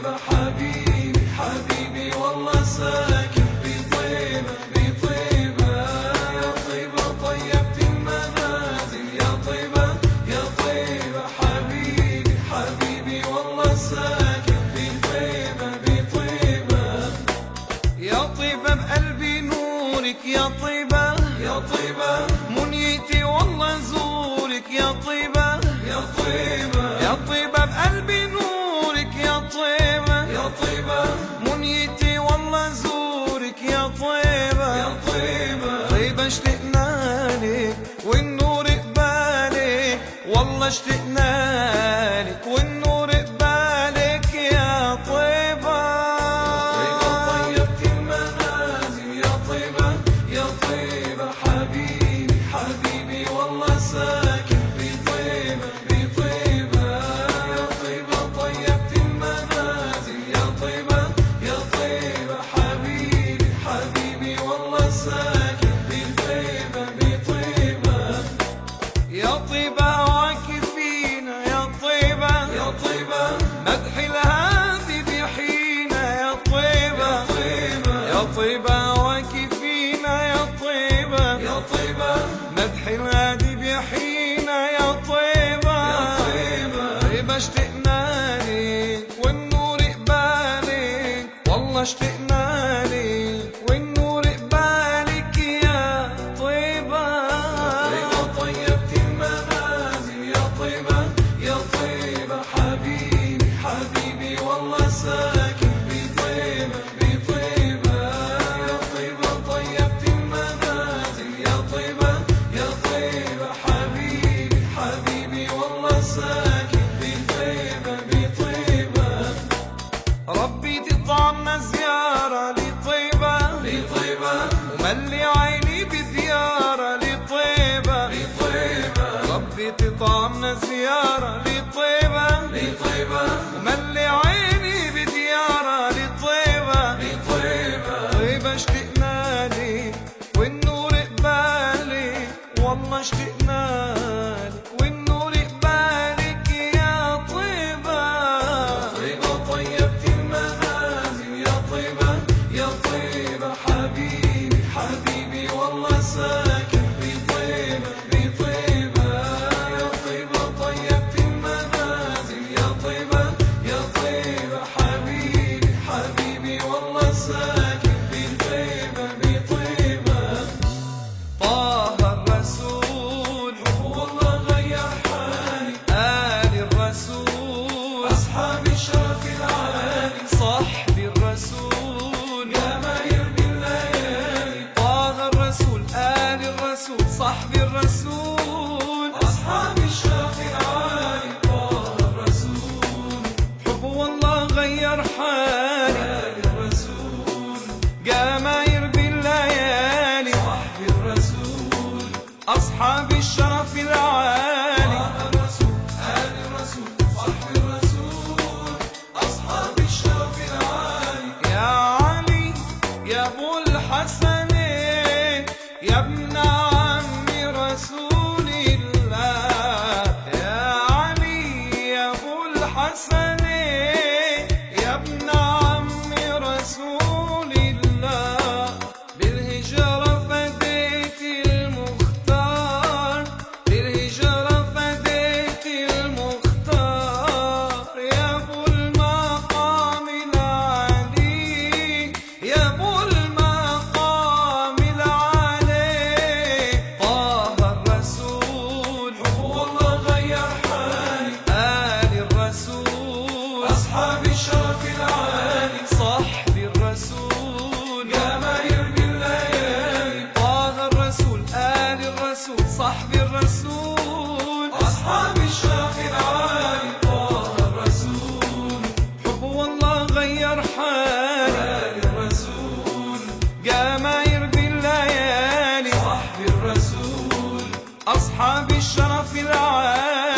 طيبة حبيبي حبيبي والله ساكن بطيبة بطيبة. يا طيبة طيبت المنازل يا طيبة يا طيبة حبيبي حبيبي والله ساكن بطيبة بطيبة. يا طيبة بقلبي نورك يا طيبة يا طيبة منيتي والله زورك يا طيبة يا طيبة يا طيبة بقلبي نورك يا طيبة يا طيبة منيتي والله زورك يا طيبة يا طيبة. طيبة اشتقنا لك والنور قبالك والله اشتقنا لك والنور قبالك يا طيبة. طيبت المنازل يا طيبة يا طيبة حبيبي حبيبي والله ساكن بطيبة بطيبة. يا طيبة طيبت المنازل يا طيبة يا طيبة حبيبي حبيبي والله ساكن بطيبة بطيبة. يا طيبة واكفينا يا طيبة يا طيبة مدح الهادي بيحيينا يا طيبة يا طيبة واكفينا يا طيبة يا طيبة مدح الهادي بيحيينا يا طيبة طيبة اشتقنا لك والنور قبالك والله اشتقنا لك والنور قبالك يا طيبة. طيبت المنازل يا طيبة يا طيبة حبيبي حبيبي والله ساكن بطيبة بطيبة. يا طيبة طيبت المنازل يا طيبة يا طيبة حبيبي حبيبي والله ساكن بطيبة بطيبة. ربي تطعمنا زيارة لطيبة بطيبة وملي عيني بديارة لطيبة بطيبة ربي تطعمنا زيارة لطيبة بطيبة وملي عيني بديارة لطيبة بطيبة. طيبة اشتقنا لك والنور قبالك والله اشتقنا لك والنور قبالك يا طيبة. طيبة طيبت المنازل يا طيبة يا طيبة حبيبي حبيبي والله ساكن بطيبة بطيبة. يا طيبة طيبت المنازل يا طيبة يا طيبة حبيبي حبيبي والله ساكن بطيبة بطيبة. طه الرسول والله غير حالي آل الرسول أصحاب الشرف العالي صحب الرسول يا ما يرمي الليالي. طه الرسول آل الرسول صحب الرسول أصحاب الشرف العالي طه الرسول حب والله غير حالي آل الرسول جماير بالليالي صحب الرسول. أصحاب الشرف العالي طه الرسول آل الرسول صحب الرسول أصحاب الشرف العالي. يا علي يا أبو الحسنين يا ابن عم رسول الله. يا علي يا أبو الحسنين يا ابن عم رسول الله. بالهجرة فديت المختار بالهجرة فديت المختار. يا أبو المقام العلي يا أبو المقام العلي. طه الرسول والله غير حالي آل الرسول أصحاب الشرف العالي صحب الرسول يا ما يرمي الليالي. طه الرسول آل الرسول صحب الرسول أصحاب الشرف العالي طه الرسول حب والله غير حالي آل الرسول جماير بالليالي صحب الرسول أصحاب الشرف العالي